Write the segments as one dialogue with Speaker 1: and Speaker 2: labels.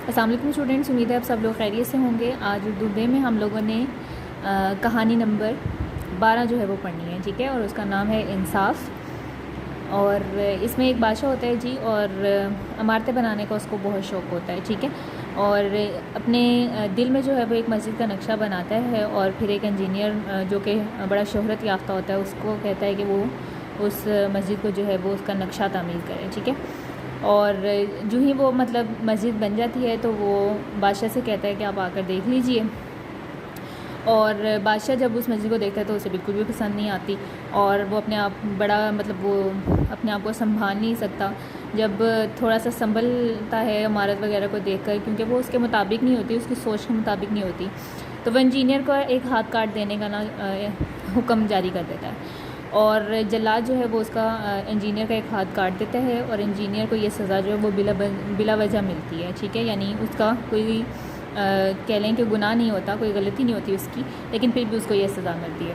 Speaker 1: السلام علیکم اسٹوڈنٹس، امید ہے آپ سب لوگ خیریت سے ہوں گے۔ آج اردو ڈے میں ہم لوگوں نے کہانی نمبر 12 جو ہے وہ پڑھنی ہے، ٹھیک ہے، اور اس کا نام ہے انصاف۔ اور اس میں ایک بادشاہ ہوتا ہے جی، اور عمارتیں بنانے کا اس کو بہت شوق ہوتا ہے، ٹھیک ہے، اور اپنے دل میں جو ہے وہ ایک مسجد کا نقشہ بناتا ہے، اور پھر ایک انجینئر جو کہ بڑا شہرت یافتہ ہوتا ہے اس کو کہتا ہے کہ وہ اس مسجد کو جو ہے وہ اس کا نقشہ تعمیر کرے، ٹھیک ہے۔ اور جو ہی وہ مسجد بن جاتی ہے تو وہ بادشاہ سے کہتا ہے کہ آپ آ کر دیکھ لیجئے، اور بادشاہ جب اس مسجد کو دیکھتا ہے تو اسے بالکل بھی پسند نہیں آتی، اور وہ اپنے آپ وہ اپنے آپ کو سنبھال نہیں سکتا۔ جب تھوڑا سا سنبھلتا ہے عمارت وغیرہ کو دیکھ کر، کیونکہ وہ اس کے مطابق نہیں ہوتی، اس کی سوچ کے مطابق نہیں ہوتی، تو وہ انجینئر کو ایک ہاتھ کاٹ دینے کا حکم جاری کر دیتا ہے، اور جلاد جو ہے وہ اس کا انجینئر کا ایک ہاتھ کاٹ دیتا ہے، اور انجینئر کو یہ سزا جو ہے وہ بلا وجہ ملتی ہے، ٹھیک ہے، یعنی اس کا کوئی کہہ لیں کہ گناہ نہیں ہوتا، کوئی غلطی نہیں ہوتی اس کی، لیکن پھر بھی اس کو یہ سزا ملتی ہے۔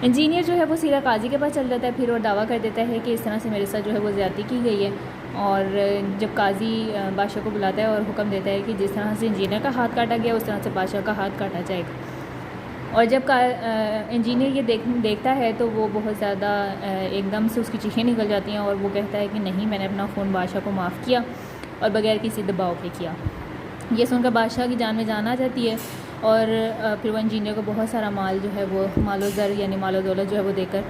Speaker 1: انجینئر جو ہے وہ سیدھا قاضی کے پاس چل جاتا ہے پھر، اور دعویٰ کر دیتا ہے کہ اس طرح سے میرے ساتھ جو ہے وہ زیادتی کی گئی ہے، اور جب قاضی بادشاہ کو بلاتا ہے اور حکم دیتا ہے کہ جس طرح سے انجینئر کا ہاتھ کاٹا گیا اس طرح سے بادشاہ کا ہاتھ کاٹا جائے گا، اور جب انجینئر یہ دیکھتا ہے تو وہ بہت زیادہ ایک دم سے اس کی چیخیں نکل جاتی ہیں، اور وہ کہتا ہے کہ نہیں، میں نے اپنا خون بادشاہ کو معاف کیا اور بغیر کسی دباؤ کے کیا۔ یہ سن کر بادشاہ کی جان میں جان آ جاتی ہے، اور پھر وہ انجینئر کو بہت سارا مال جو ہے وہ مال و زر یعنی مال و دولت جو ہے وہ دے کر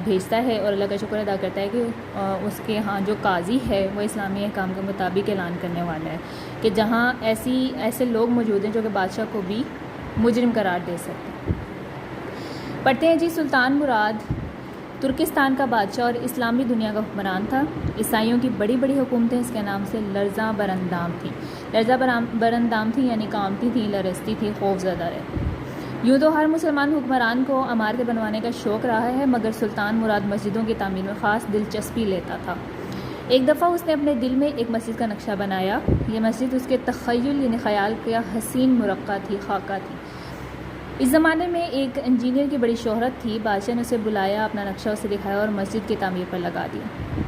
Speaker 1: بھیجتا ہے، اور اللہ کا شکر ادا کرتا ہے کہ اس کے ہاں جو قاضی ہے وہ اسلامی احکام کے مطابق اعلان کرنے والا ہے کہ جہاں ایسے لوگ موجود ہیں جو کہ بادشاہ کو بھی مجرم قرار دے سکتے ہیں۔ پڑھتے ہیں جی۔ سلطان مراد ترکستان کا بادشاہ اور اسلامی دنیا کا حکمران تھا۔ عیسائیوں کی بڑی بڑی حکومتیں اس کے نام سے لرزاں براندام تھیں۔ لرزاں براندام تھیں یعنی کانپتی تھیں، لرزتی تھیں، خوف زدہ رہے۔ یوں تو ہر مسلمان حکمران کو عمارتیں بنوانے کا شوق رہا ہے، مگر سلطان مراد مسجدوں کی تعمیر میں خاص دلچسپی لیتا تھا۔ ایک دفعہ اس نے اپنے دل میں ایک مسجد کا نقشہ بنایا۔ یہ مسجد اس کے تخیل یعنی خیال کا حسین مرقع تھی، خاکہ تھی۔ اس زمانے میں ایک انجینئر کی بڑی شہرت تھی۔ بادشاہ نے اسے بلایا، اپنا نقشہ اسے دکھایا اور مسجد کی تعمیر پر لگا دیا۔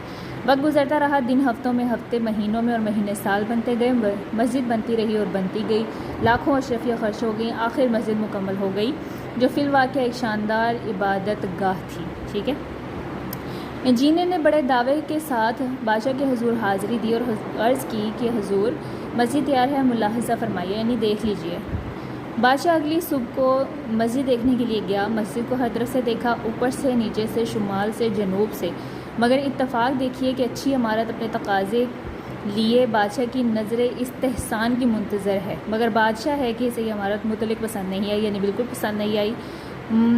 Speaker 1: وقت گزرتا رہا، دن ہفتوں میں، ہفتے مہینوں میں، اور مہینے سال بنتے گئے۔ مسجد بنتی رہی اور بنتی گئی، لاکھوں اشرفیاں خرچ ہو گئیں، آخر مسجد مکمل ہو گئی، جو فی الواقع ایک شاندار عبادت گاہ تھی، ٹھیک ہے۔ انجینئر نے بڑے دعوے کے ساتھ بادشاہ کے حضور حاضری دی اور عرض کی کہ حضور، مسجد تیار ہے، ملاحظہ فرمائیے یعنی دیکھ لیجئے۔ بادشاہ اگلی صبح کو مسجد دیکھنے کے لیے گیا۔ مسجد کو ہر طرف سے دیکھا، اوپر سے، نیچے سے، شمال سے، جنوب سے، مگر اتفاق دیکھیے کہ اچھی عمارت اپنے تقاضے لیے بادشاہ کی نظر استحسان کی منتظر ہے، مگر بادشاہ ہے کہ اسے یہ عمارت مطلق پسند نہیں آئی، یعنی بالکل پسند نہیں آئی۔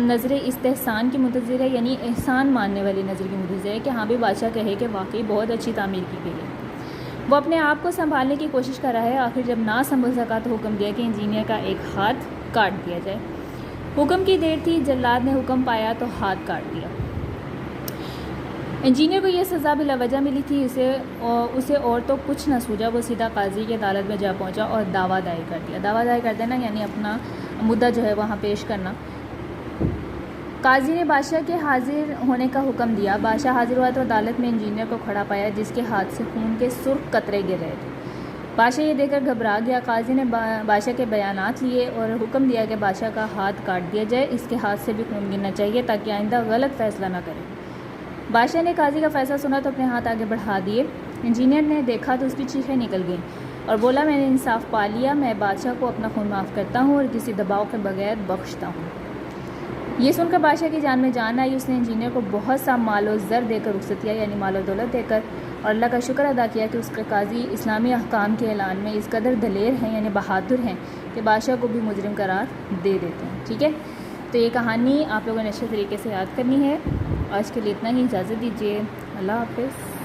Speaker 1: نظر استحسان کی منتظر ہے یعنی احسان ماننے والی نظر کی منتظر ہے کہ ہاں بھی بادشاہ کہے کہ واقعی بہت اچھی تعمیر کی گئی ہے۔ وہ اپنے آپ کو سنبھالنے کی کوشش کر رہا ہے، آخر جب نہ سنبھل سکا تو حکم دیا کہ انجینئر کا ایک ہاتھ کاٹ دیا جائے۔ حکم کی دیر تھی، جلاد نے حکم پایا تو ہاتھ کاٹ دیا۔ انجینئر کو یہ سزا بلا وجہ ملی تھی، اسے اور تو کچھ نہ سوجا۔ وہ سیدھا قاضی کی عدالت میں جا پہنچا اور دعویٰ دائر کر دیا۔ دعویٰ دائر کر دینا یعنی اپنا مدعا جو ہے وہاں پیش کرنا۔ قاضی نے بادشاہ کے حاضر ہونے کا حکم دیا۔ بادشاہ حاضر ہوا تو عدالت میں انجینئر کو کھڑا پایا، جس کے ہاتھ سے خون کے سرخ قطرے گر رہے تھے۔ بادشاہ یہ دیکھ کر گھبرا گیا۔ قاضی نے بادشاہ کے بیانات لیے اور حکم دیا کہ بادشاہ کا ہاتھ کاٹ دیا جائے، اس کے ہاتھ سے بھی خون گرنا چاہیے تاکہ آئندہ غلط فیصلہ نہ کرے۔ بادشاہ نے قاضی کا فیصلہ سنا تو اپنے ہاتھ آگے بڑھا دیے۔ انجینئر نے دیکھا تو اس کی چیخیں نکل گئیں اور بولا، میں نے انصاف پا لیا، میں بادشاہ کو اپنا خون معاف کرتا ہوں اور کسی دباؤ کے بغیر بخشتا ہوں۔ یہ سن کر بادشاہ کی جان میں جان آئی۔ اس نے انجینئر کو بہت سا مال و زر دے کر رخصت کیا یعنی مال و دولت دے کر، اور اللہ کا شکر ادا کیا کہ اس کے قاضی اسلامی احکام کے اعلان میں اس قدر دلیر ہیں یعنی بہادر ہیں کہ بادشاہ کو بھی مجرم قرار دے دیتے ہیں، ٹھیک ہے۔ تو یہ کہانی آپ لوگوں نے اچھے طریقے سے یاد کرنی ہے۔ آج کے لیے اتنا ہی، اجازت دیجیے، اللہ حافظ۔